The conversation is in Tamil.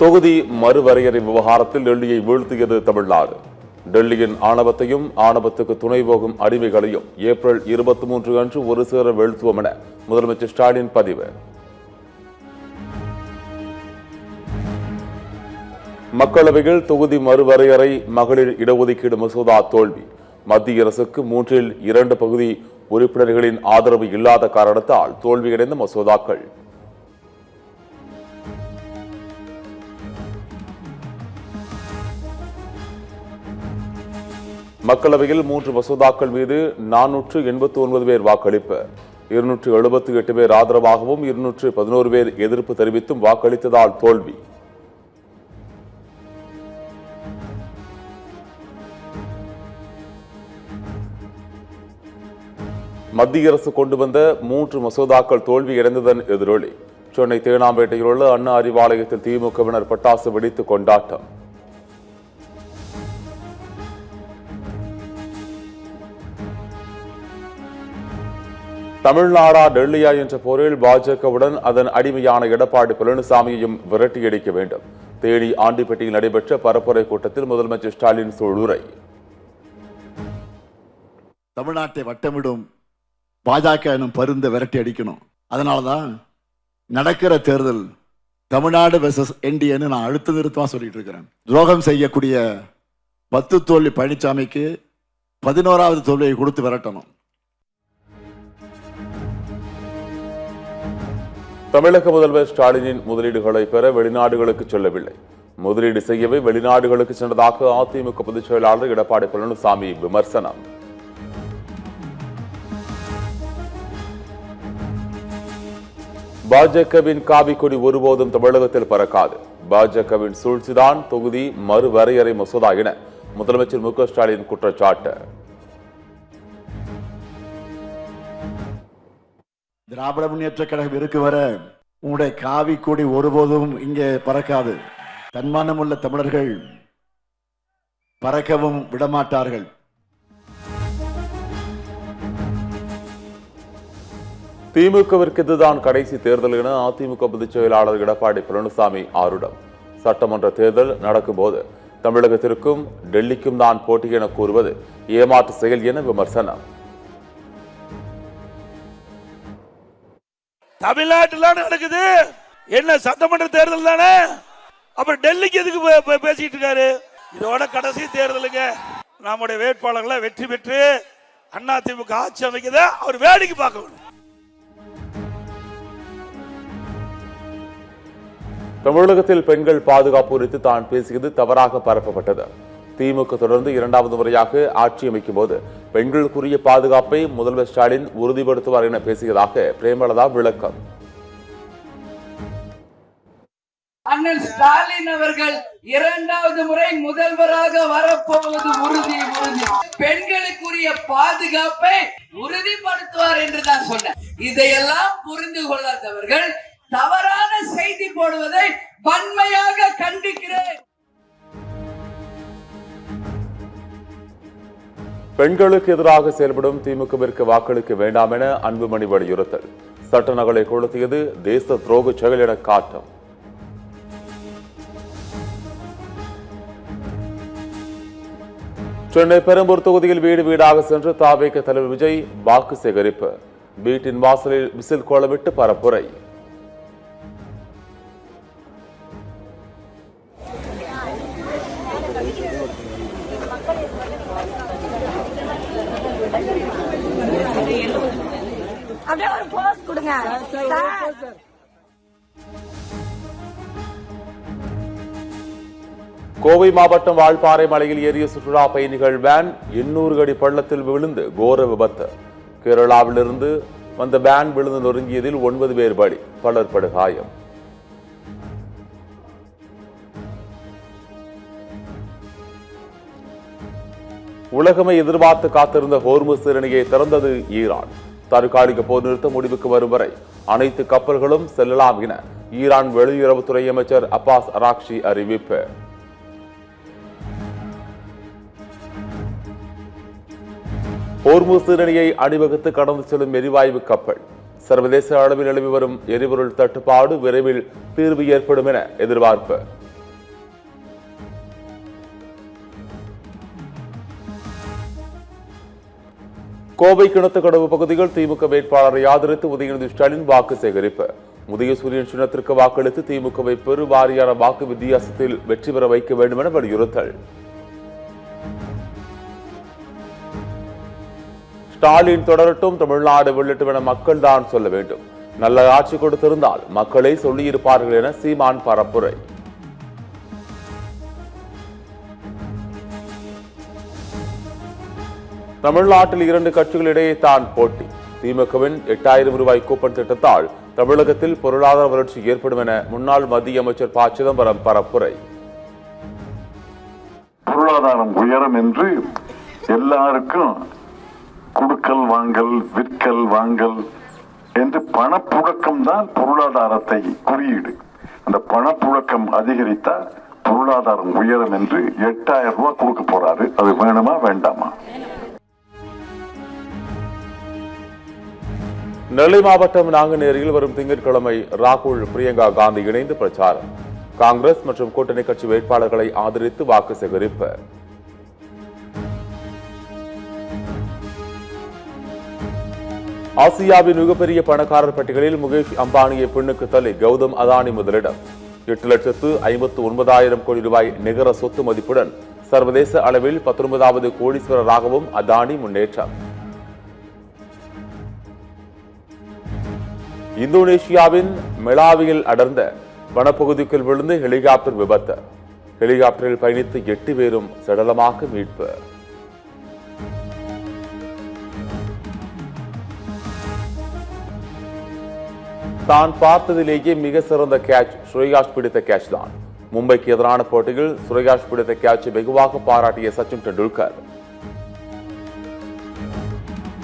தொகுதி மறுவரையறை விவகாரத்தில் டெல்லியை வீழ்த்தியது தமிழ்நாடு. டெல்லியின் ஆணவத்தையும் ஆணவத்துக்கு துணை போகும் அடிமைகளையும் ஏப்ரல் 23 அன்று ஒரு சேர வீழ்த்துவோம் என முதலமைச்சர் ஸ்டாலின் பதிவு. மக்களவையில் தொகுதி மறுவரையறை மகளிர் இடஒதுக்கீடு மசோதா தோல்வி. மத்திய அரசுக்கு 3/2 பகுதி உறுப்பினர்களின் ஆதரவு இல்லாத காரணத்தால் தோல்வியடைந்த மசோதாக்கள். மக்களவையில் 3 மசோதாக்கள் மீது 489 பேர் வாக்களிப்பு. 278 பேர் ஆதரவாகவும் 211 பேர் எதிர்ப்பு தெரிவித்தும் வாக்களித்ததால் தோல்வி. மத்திய அரசு கொண்டு வந்த 3 மசோதாக்கள் தோல்வியடைந்ததன் எதிரொலி. சென்னை தேனாம்பேட்டையில் உள்ள அண்ணா அறிவாலயத்தில் திமுகவினர் பட்டாசு வெடித்து கொண்டாட்டம். தமிழ்நாடா டெல்லியா என்ற போரில் பாஜகவுடன் அதன் அடிமையான எடப்பாடி பழனிசாமியையும் விரட்டியடிக்க வேண்டும். தேனி ஆண்டிப்பட்டியில் நடைபெற்ற பரப்புரை கூட்டத்தில் முதலமைச்சர் ஸ்டாலின் சூளுரை. தமிழ்நாட்டை வட்டமிடும் பாஜக எனும் பருந்த விரட்டி அடிக்கணும். அதனாலதான் நடக்கிற தேர்தல் தமிழ்நாடு வெர்சஸ் என்டிஏன்னு நான் அழுத்த நிறுத்தமா சொல்லிட்டு இருக்கிறேன். துரோகம் செய்யக்கூடிய 10 தோல்வி பழனிசாமிக்கு 11வது தோல்வியை கொடுத்து விரட்டணும். தமிழக முதல்வர் ஸ்டாலினின் முதலீடுகளை பெற வெளிநாடுகளுக்கு செல்லவில்லை. முதலீடு செய்யவே வெளிநாடுகளுக்கு சென்றதாக அதிமுக பொதுச் செயலாளர் எடப்பாடி பழனிசாமி விமர்சனம். பாஜகவின் காவிக்கொடி ஒருபோதும் தமிழகத்தில் பறக்காது. பாஜகவின் சூழ்ச்சிதான் தொகுதி மறுவரையறை மசோதா என முதலமைச்சர் மு க ஸ்டாலின் குற்றச்சாட்டு. திராவிட முன்னேற்ற கழகம் இருக்கு வர உங்களுடைய காவி கொடி ஒருபோதும் இங்கே பறக்காது. தன்மானம் உள்ள தமிழர்கள் பறக்கவும் விடமாட்டார்கள். திமுகவிற்கு இதுதான் கடைசி தேர்தல் என அதிமுக பொதுச் செயலாளர் எடப்பாடி பழனிசாமி ஆருடம். சட்டமன்ற தேர்தல் நடக்கும்போது தமிழகத்திற்கும் டெல்லிக்கும் தான் போட்டி என கூறுவது ஏமாற்று செயல் என விமர்சனம். தமிழ்நாட்டில் நடக்குது என்ன சட்டமன்ற தேர்தல் தானே, அப்புறம் டெல்லிக்கு எதுக்கு பேசிட்டு இருக்காரு? இதோட கடைசி தேர்தலுங்க. நம்முடைய வேட்பாளர்களை வெற்றி பெற்று அதிமுக ஆட்சி அமைக்குத அவர் வேடிக்கை பார்க்கணும். தமிழகத்தில் பெண்கள் பாதுகாப்பு குறித்து தான் பேசியது தவறாக பரப்பப்பட்டது. திமுக தொடர்ந்து 2வது முறையாக ஆட்சி அமைக்கும் போது பெண்களுக்குரிய பாதுகாப்பை முதல்வர் ஸ்டாலின் உறுதிப்படுத்துவார் என பேசியதாக பிரேமலதா விளக்கம். அண்ணன் ஸ்டாலின் அவர்கள் 2வது முறை முதல்வராக வரப்போவது உறுதி. பெண்களுக்குரிய பாதுகாப்பை உறுதிப்படுத்துவார் என்று தான் சொன்னார். இதையெல்லாம் புரிந்து கொள்ளாதவர்கள் தவறான செய்தி போடுவதை வன்மையாக கண்டிக்கிறேன். பெண்களுக்கு எதிராக செயல்படும் திமுகவிற்கு வாக்களிக்க வேண்டாம் என அன்புமணி வலியுறுத்தல். சட்ட நகலை கொளுத்தியது தேச துரோக செயல் என காட்டம். சென்னை பெரம்பூர் தொகுதியில் வீடு வீடாக சென்று தாவேக தலைவர் விஜய் வாக்கு சேகரிப்பு. வீட்டின் வாசலில் விசில் கோலமிட்டு பரப்புரை. கோவை மாவட்டம் வால்பாறை மலையில் ஏறிய சுற்றுலா பயணிகள் வேன் 800 அடி பள்ளத்தில் விழுந்து கோர விபத்து. கேரளாவிலிருந்து வந்த வேன் விழுந்து நொறுங்கியதில் 9 பேர் பலி, பலர் படுகாயம். உலகமே எதிர்பார்த்து காத்திருந்த ஹோர்முஸ் நீரிணையை திறந்தது ஈரான். தற்காலிக போர் நிறுத்த முடிவுக்கு வரும் வரை அனைத்து கப்பல்களும் செல்லலாம் என ஈரான் வெளியுறவுத்துறை அமைச்சர் அப்பாஸ் அராக்ஷி அறிவிப்பு. ஹோர்முஸ் நீரிணையை அணிவகுத்து கடந்து செல்லும் எரிவாயு கப்பல். சர்வதேச அளவில் நிலவி வரும் எரிபொருள் தட்டுப்பாடு விரைவில் தீர்வு ஏற்படும் என எதிர்பார்ப்பு. கோவை கிணத்துக்கடவு பகுதியில் திமுக வேட்பாளரை ஆதரித்து உதயநிதி ஸ்டாலின் வாக்கு சேகரிப்பு. உதயசூரியன் சின்னத்திற்கு வாக்களித்து திமுகவை பெருவாரியான வாக்கு வித்தியாசத்தில் வெற்றி பெற வைக்க வேண்டும் என வலியுறுத்தல். ஸ்டாலின் தொடரட்டும், தமிழ்நாடு வெள்ளட்டும் என மக்கள் தான் சொல்ல வேண்டும். நல்ல ஆட்சி கொடுத்திருந்தால் மக்களை சொல்லியிருப்பார்கள் என சீமான் பரப்புரை. தமிழ்நாட்டில் 2 கட்சிகளிடையே தான் போட்டி. திமுகவின் 8000 ரூபாய் கூப்பன் திட்டத்தால் தமிழகத்தில் பொருளாதார வளர்ச்சி ஏற்படும் என முன்னாள் மத்திய அமைச்சர் ப. சிதம்பரம் பரப்புரை. பொருளாதாரம் உயரும் என்று எல்லாருக்கும் கொடுக்கல் வாங்கல், விற்கல் வாங்கல் என்று பணப்புழக்கம் தான் பொருளாதாரத்தை குறியீடு. அந்த பணப்புழக்கம் அதிகரித்தால் பொருளாதாரம் உயரும் என்று 8000 ரூபாய் கொடுக்க போறாரு. அது வேணுமா வேண்டாமா? நெல்லை மாவட்டம் நாங்குநேரியில் வரும் திங்கட்கிழமை ராகுல், பிரியங்கா காந்தி இணைந்து பிரச்சாரம். காங்கிரஸ் மற்றும் கூட்டணி கட்சி வேட்பாளர்களை ஆதரித்து வாக்கு சேகரிப்பு. ஆசியாவின் மிகப்பெரிய பணக்காரர் பட்டியலில் முகேஷ் அம்பானியை பெண்ணுக்கு தள்ளி கௌதம் அதானி முதலிடம். 8,59,000 கோடி ரூபாய் நிகர சொத்து மதிப்புடன் சர்வதேச அளவில் 19வது கோடீஸ்வரராகவும் அதானி முன்னேற்றம். இந்தோனேஷியாவின் மெலாவியில் அடர்ந்த வனப்பகுதிக்குள் விழுந்து ஹெலிகாப்டர் விபத்து. ஹெலிகாப்டரில் பயணித்த 8 பேரும் சடலமாக மீட்பு. தான் பார்த்ததிலேயே மிக சிறந்த கேட்ச் ஸ்ரேயாஸ் பிடித்த கேட்ச் தான். மும்பைக்கு எதிரான போட்டியில் ஸ்ரேயாஸ் பிடித்த கேட்சை வெகுவாக பாராட்டிய சச்சின் டெண்டுல்கர்.